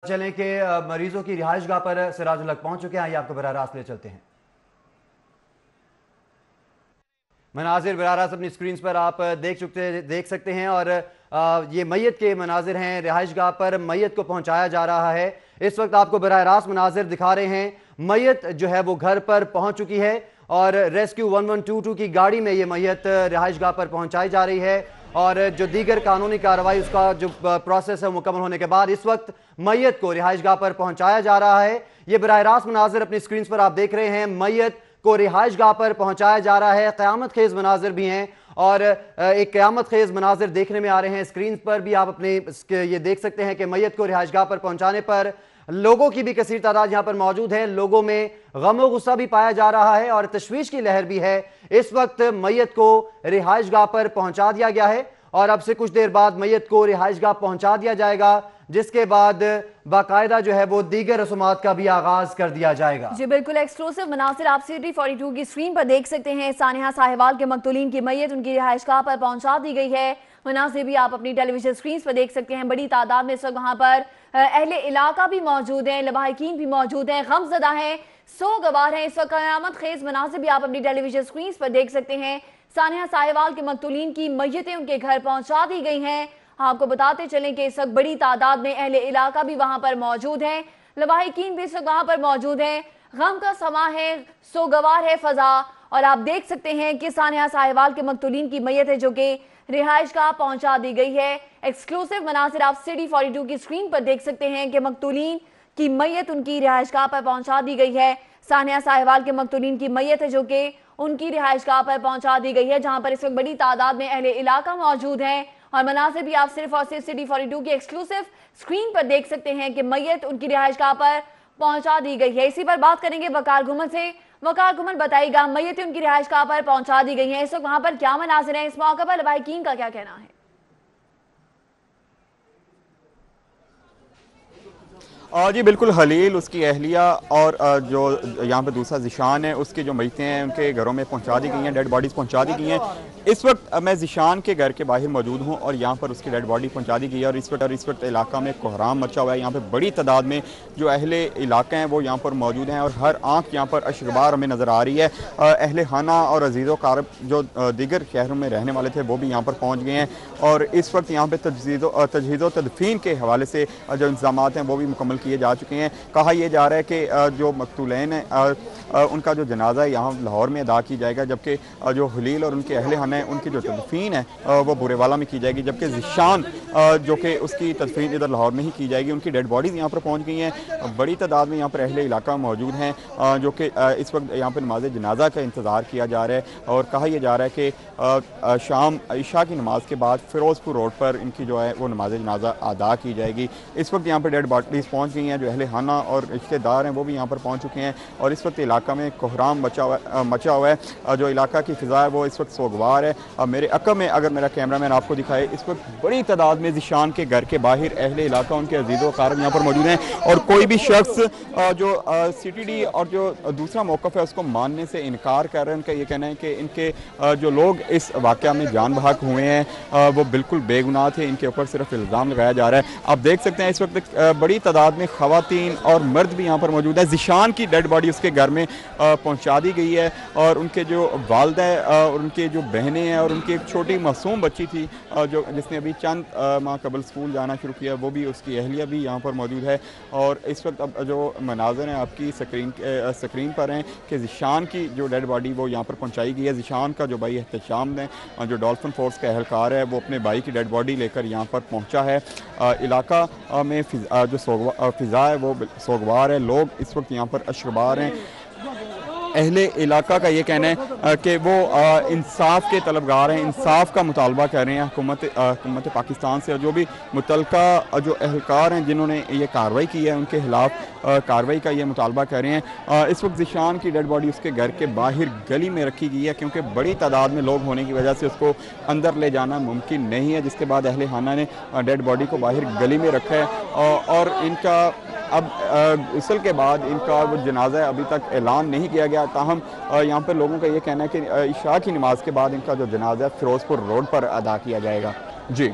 चलें कि मरीजों की रिहाइशगाह पर सिराजुल हक पहुंच चुके हैं। आइए आपको बराह रास्त ले चलते हैं। मनाजिर बराह रास्त अपनी स्क्रीन पर आप देख सकते हैं और ये मैयत के मनाजिर हैं। रिहाइशगाह पर मैयत को पहुंचाया जा रहा है। इस वक्त आपको बराह रास्त मनाजिर दिखा रहे हैं। मैयत जो है वो घर पर पहुंच चुकी है और रेस्क्यू 1122 की गाड़ी में ये मैयत रिहाइशगाह पर पहुंचाई जा रही है और जो दीगर कानूनी कार्रवाई उसका जो प्रोसेस है मुकम्मल होने के बाद इस वक्त मैयत को रिहाइशगाह पर पहुंचाया जा रहा है। ये बराह रास्त मनाजिर अपनी स्क्रीन पर आप देख रहे हैं। मैयत को रिहाइशगाह पर पहुंचाया जा रहा है। क़यामत खेज मनाजिर भी हैं और एक क़यामत खेज मनाजिर देखने में आ रहे हैं। स्क्रीन पर भी आप अपने ये देख सकते हैं कि मैयत को रिहाइशगाह पर पहुंचाने पर लोगों की भी कसीर तादाद यहां पर मौजूद है। लोगों में गम और गुस्सा भी पाया जा रहा है और तशवीश की लहर भी है। इस वक्त मैयत को रिहाइशगाह पर पहुंचा दिया गया है और अब से कुछ देर बाद मैयत को रिहाइशगाह पहुंचा दिया जाएगा, जिसके बाद बाकायदा जो है वो दीगर रसूमात का भी आगाज कर दिया जाएगा। जी बिल्कुल, एक्सक्लूसिव मनासिर आप सिटी 42 की स्क्रीन पर देख सकते हैं। सानिया साहिवाल के मकतूलीन की मैयत उनकी रिहाइशगाह पर पहुंचा दी गई है। मनासिर भी आप अपनी टेलीविजन स्क्रीन पर देख सकते हैं। बड़ी तादाद में इस वक्त वहां पर अहले इलाका भी मौजूद हैं, लवाहिकीन भी मौजूद हैं, गमजदा हैं, सो गवार हैं। इस वक्त क़यामत खेज मनासिर भी आप अपनी टेलीविजन स्क्रीन पर देख सकते हैं। सानिया साहिवाल के मकतूलीन की मैयतें उनके घर पहुंचा दी गई हैं। आपको बताते चलें कि इस वक्त बड़ी तादाद में अहले इलाका भी वहां पर मौजूद हैं, लवाहिकीन भी इस वक्त वहां पर मौजूद हैं। गम का समा है, सोगवार है फजा और आप देख सकते हैं कि सानिया साहिवाल के मकतूलीन की मैयत है जो कि रिहाइशगाह पहुंचा दी गई है। एक्सक्लूसिव मनासिर आप सिटी 42 की स्क्रीन पर देख सकते हैं कि मकतूलीन की मैयत उनकी रिहाइशगाह पर पहुंचा दी गई है। सानिया साहिवाल के मकतूलीन की मैयत है जो कि उनकी रिहाइशगाह पर पहुंचा दी गई है, जहां पर इस वक्त बड़ी तादाद में अहले इलाका मौजूद हैं। और मनासिर भी आप सिर्फ और सिर्फ सिटी 42 की एक्सक्लूसिव स्क्रीन पर देख सकते हैं कि मैयत उनकी रिहाइशगाह पर पहुंचा दी गई है। इसी पर बात करेंगे वकार घुमन से। वकार घुमन, बताइएगा, मैयत उनकी रिहाइशगाह पर पहुंचा दी गई है, इस वक्त वहां पर क्या मनासिर हैं, इस मौके पर लवाहिकीन का क्या कहना है? जी बिल्कुल, हलील, उसकी अहलिया और जो यहाँ पे दूसरा ज़िशान है उसकी जो मैयतें हैं उनके घरों में पहुँचा दी गई हैं, डेड बॉडीज़ पहुँचा दी गई हैं। इस वक्त मैं ज़िशान के घर के बाहर मौजूद हूँ और यहाँ पर उसकी डेड बॉडी पहुँचा दी गई है और इस वक्त इलाका में कोहराम मचा हुआ है। यहाँ पर बड़ी तादाद में जो अहले इलाके हैं वो यहाँ पर मौजूद हैं और हर आँख यहाँ पर अशरबार हमें नज़र आ रही है। अहले खाना और अजीज़ो कारब जो दीगर शहरों में रहने वाले थे वो भी यहाँ पर पहुँच गए हैं और इस वक्त यहाँ पर तजहीज़ तदफीन के हवाले से जो इंतज़ाम हैं वो भी मुकम्मल किए जा चुके हैं। कहा यह जा रहा है कि जो मकतूलैन हैं उनका जो जनाजा है यहाँ लाहौर में अदा की जाएगा, जबकि जो हलील और उनके अहले खाना है उनकी जो तदफीन है वो बुरेवाला में की जाएगी, जबकि ज़िशान जो कि उसकी तदफीन इधर लाहौर में ही की जाएगी। उनकी डेड बॉडीज़ यहाँ पर पहुँच गई हैं। बड़ी तादाद में यहाँ पर अहले इलाका मौजूद हैं जो कि इस वक्त यहाँ पर नमाज जनाजा का इंतज़ार किया जा रहा है और कहा यह जा रहा है कि शाम ईशा की नमाज के बाद फिरोज़पुर रोड पर इनकी जो है वो नमाज जनाजा अदा की जाएगी। इस वक्त यहाँ पर डेड बॉडीज़ पहुँच गई हैं। जो अहले खाना और रिश्तेदार हैं वो भी यहाँ पर पहुँच चुके हैं और इस वक्त इलाका में कोहराम मचा हुआ है। जो इलाका की फ़िज़ा है वो इस वक्त सोगवार है। मेरे अक़ब में अगर मेरा कैमरामैन आपको दिखाए, इस वक्त बड़ी तादाद में ज़िशान के घर के बाहर अहले इलाका उनके अजीज़ व कारब यहाँ पर मौजूद हैं और कोई भी शख्स जो CTD और जो दूसरा मौक़िफ़ है उसको मानने से इनकार कर रहे हैं। उनका ये कहना है कि इनके जो लोग इस वाक़या में जान बहक हुए हैं वो बिल्कुल बेगुनाह थे, इनके ऊपर सिर्फ इल्ज़ाम लगाया जा रहा है। आप देख सकते हैं इस वक्त बड़ी तादाद में ख़वातीन और मर्द भी यहाँ पर मौजूद है। ज़िशान की डेड बॉडी उसके घर में पहुँचा दी गई है और उनके जो वालिदा और उनके जो बहनें हैं और उनकी एक छोटी मासूम बच्ची थी जो जिसने अभी चंद माह कबल स्कूल जाना शुरू किया, वो भी, उसकी अहलिया भी यहाँ पर मौजूद है। और इस वक्त अब जो मनाज़र हैं आपकी स्क्रीन पर हैं कि ज़िशान की जो डेड बॉडी वो यहाँ पर पहुँचाई गई है। ज़िशान का जो भाई एहतशाम ने जो डॉल्फिन फोर्स का एहलकार है वो अपने भाई की डेड बॉडी लेकर यहाँ पर पहुँचा है। इलाका में जो फ़िज़ा है वो सोगवार है, लोग इस वक्त यहाँ पर अशरबार हैं। अहले इलाका का ये कहना है कि वो इंसाफ के तलबगार हैं, इंसाफ का मुतालबा कर रहे हैं हुकूमत पाकिस्तान से और जो भी मुतलका जो एहलकार हैं जिन्होंने ये कार्रवाई की है उनके खिलाफ कार्रवाई का ये मुतालबा कर रहे हैं। इस वक्त ज़िशान की डेड बॉडी उसके घर के बाहर गली में रखी गई है क्योंकि बड़ी तादाद में लोग होने की वजह से उसको अंदर ले जाना मुमकिन नहीं है, जिसके बाद अहले खाना ने डेड बॉडी को बाहर गली में रखा है और इनका अब गुस्ल के बाद इनका वो जनाजा अभी तक ऐलान नहीं किया गया। ताहम यहाँ पर लोगों का ये कहना है कि इशा की नमाज के बाद इनका जो जनाजा फिरोज़पुर रोड पर अदा किया जाएगा। जी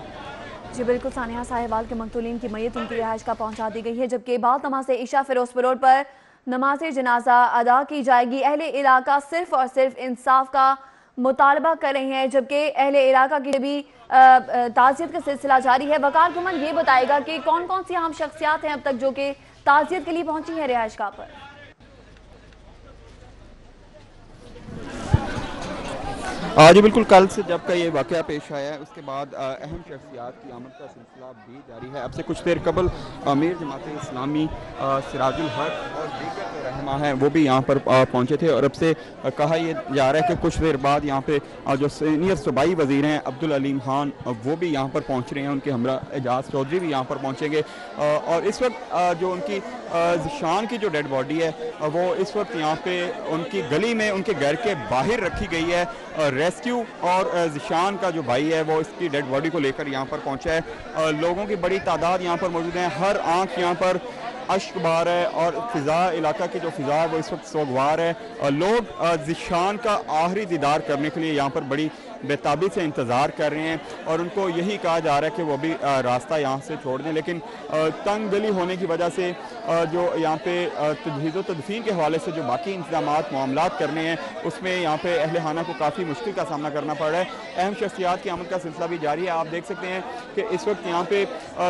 जी बिल्कुल, सानिया साहिवाल के मकतूलीन की मैयत उनकी रिहाइश का पहुंचा दी गई है, जबकि बाद नमाज इशा फिरोजपुर रोड पर नमाज जनाजा अदा की जाएगी। अहले इलाका सिर्फ और सिर्फ इंसाफ का मुतालबा कर रहे हैं, जबकि अहले इलाका की भी ताज़ियत का सिलसिला जारी है। वकार कुमन ये बताएगा कि कौन कौन सी अहम शख्सियात हैं अब तक जो कि ताज़ियत के लिए पहुंची है रिहाइश गाह पर। जी बिल्कुल, कल से जब का ये वाक़या पेश आया है उसके बाद अहम शख्सियात की आमद का सिलसिला भी जारी है। अब से कुछ देर कबल अमीर जमात इस्लामी सिराजुल हक और दीगर जो रहनुमा हैं वो भी यहाँ पर पहुँचे थे और अब से कहा यह जा रहा है कि कुछ देर बाद यहाँ पे जो सीनियर सूबाई वज़ीर हैं अब्दुल अलीम खान वो भी यहाँ पर पहुँच रहे हैं। उनके हमरा एजाज चौधरी भी यहाँ पर पहुँचेंगे और इस वक्त जो उनकी ज़िशान की जो डेड बॉडी है वो इस वक्त यहाँ पे उनकी गली में उनके घर के बाहर रखी गई है। रेस्क्यू और ज़िशान का जो भाई है वो इसकी डेड बॉडी को लेकर यहाँ पर पहुँचा है। लोगों की बड़ी तादाद यहाँ पर मौजूद है, हर आंख यहाँ पर अश्क बार है और फ़िज़ा इलाका की जो फ़िज़ा है वो इस वक्त सोगवार है। लोग ज़िशान का आखिरी दीदार करने के लिए यहाँ पर बड़ी बेताबी से इंतज़ार कर रहे हैं और उनको यही कहा जा रहा है कि वो भी रास्ता यहाँ से छोड़ दें, लेकिन तंग दिली होने की वजह से जो यहाँ पे तजहीज़ व तदफीन के हवाले से जो बाकी इंतज़ामात मामलात करने हैं उसमें यहाँ पे अहले खाना को काफ़ी मुश्किल का सामना करना पड़ रहा है। अहम शख्सियात की आमद का सिलसिला भी जारी है। आप देख सकते हैं कि इस वक्त यहाँ पे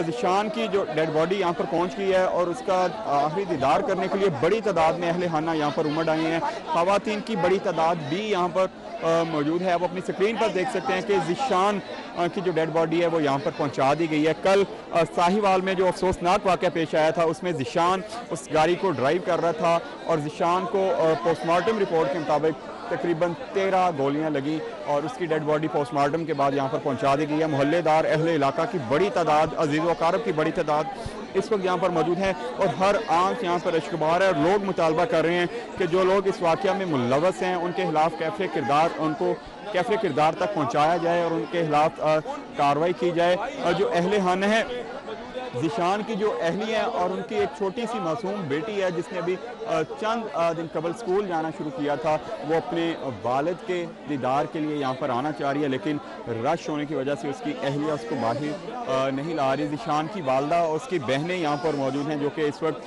ज़िशान की जो डेड बॉडी यहाँ पर पहुँच गई है और उसका आखिरी दीदार करने के लिए बड़ी तादाद में अहले खाना यहाँ पर उमड़ आए हैं। ख़वातीन की बड़ी तादाद भी यहाँ पर मौजूद है। आप अपनी स्क्रीन पर देख सकते हैं कि ज़िशान की जो डेड बॉडी है वो यहाँ पर पहुँचा दी गई है। कल साहिवाल में जो अफसोसनाक वाक़या पेश आया था उसमें ज़िशान उस गाड़ी को ड्राइव कर रहा था और ज़िशान को पोस्टमार्टम रिपोर्ट के मुताबिक तकरीबन 13 गोलियां लगी और उसकी डेड बॉडी पोस्टमार्टम के बाद यहाँ पर पहुँचा दी गई है। मोहल्लेदार अहले इलाका की बड़ी तादाद, अजीज़ व अकारब की बड़ी तादाद इस वक्त यहाँ पर मौजूद है और हर आंख यहाँ पर अश्कबार है और लोग मुतालबा कर रहे हैं कि जो लोग इस वाक़या में मुलव्वस हैं उनके खिलाफ कैफ़े किरदार तक पहुँचाया जाए और उनके खिलाफ कार्रवाई की जाए। और जो अहले खाना है ज़िशान की जो अहली है और उनकी एक छोटी सी मासूम बेटी है जिसने अभी चंद दिन कबल स्कूल जाना शुरू किया था, वो अपने वालिद के दीदार के लिए यहाँ पर आना चाह रही है, लेकिन रश होने की वजह से उसकी अहलिया उसको बाहर नहीं ला रही। ज़िशान की वालदा और उसकी बहनें यहाँ पर मौजूद हैं जो कि इस वक्त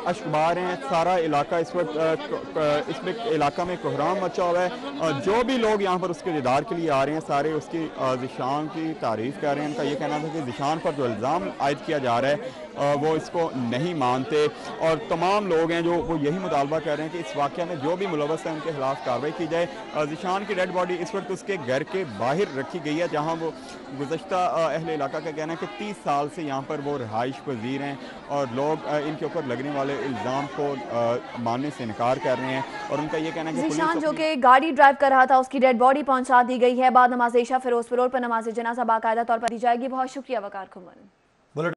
अश्कबार हैं। सारा इलाका इस वक्त इसमें इलाका में कोहराम मचा हुआ है। जो भी लोग यहाँ पर उसके दीदार के लिए आ रहे हैं सारे उसकी ज़िशान की तारीफ़ कर रहे हैं। उनका ये कहना था कि ज़िशान पर जो इल्ज़ाम आयद किया जा रहा है वो इसको नहीं मानते और तमाम लोग हैं जो वो यही मुतालबा कर रहे हैं कि इस वाक़या में जो भी मुलव्वस है उनके खिलाफ कार्रवाई की जाए। ज़िशान की डेड बॉडी इस वक्त उसके घर के बाहर रखी गई है जहाँ वो गुज़श्ता अहले इलाका का कहना है कि 30 साल से यहाँ पर वो रिहाइश पज़ीर हैं और लोग इनके ऊपर लगने वाले इल्ज़ाम को मानने से इनकार कर रहे हैं और उनका ये कहना है कि ज़िशान जो कि गाड़ी ड्राइव कर रहा था उसकी डेड बॉडी पहुंचा दी गई है। बाद नमाज इशा फिरोजपुर रोड पर नमाज जनाजा बाकायदा तौर पर दी जाएगी। बहुत शुक्रिया वकार कुमन।